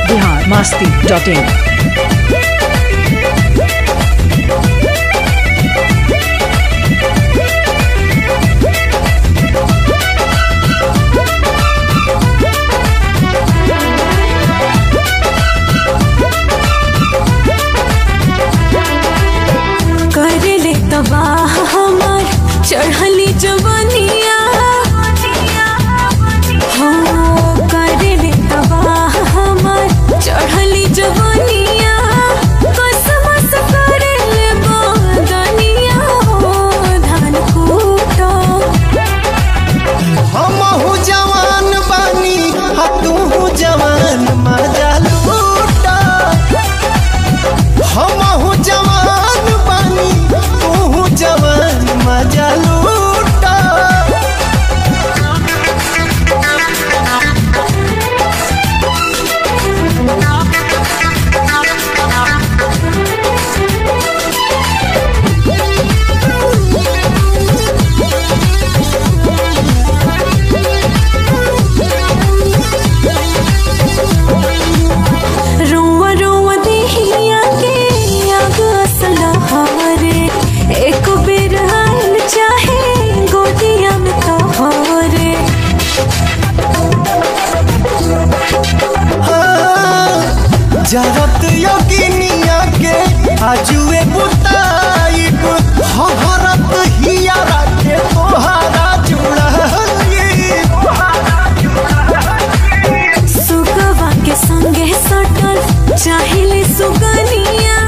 biharmasti.in। करे तबाह हमार चढ़ली जवानिया, हो करे तबाह हमार चढ़ली जवानिया, कसमस करे बदनिया हो धान कूटो। हमहु जवान बानी तू जवान मजा लूटा, हमहु जवान बानी तू जवान मजा लूटा। रोवा रोवा देहिया के आग असलहारे, एक बेर आइल चाहे गोदिया में तोहरे। जरत योगिनिया के आजुए बुताइब, हरत हियारा के तोहारा जुड़ाइब। सुगवा के संगे सटल चाहिले सुगनिया,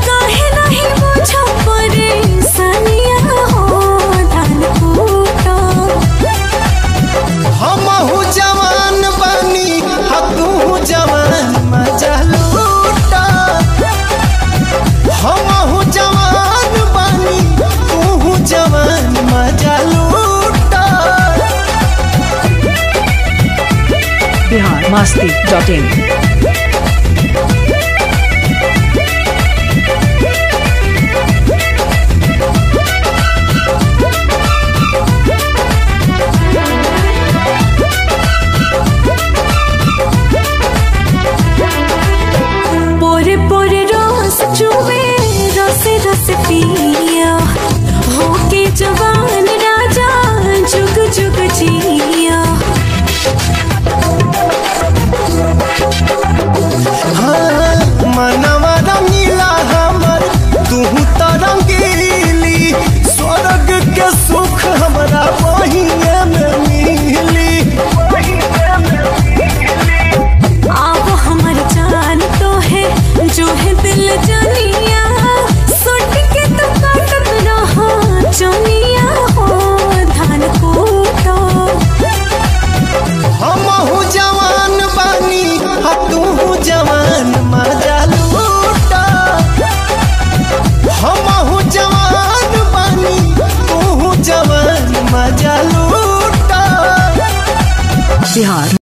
काहे नहीं बुझ परेशानिया हो धान कूटो। हमहु जवान बानी तू जवान मजा लूटा, हमहु जवान बानी तू जवान मजा लूटा। biharmasti.in। पोरे पोरे रस चुवे रसे रस पिया, होके जवान राजा जुग जुग जिया। हाँ, मनवा रंगीला हमर तू तो रंगीली, स्वर्ग के सुख हमरा बहिए में मिली। आप हमर जान तो है जो है दिल जान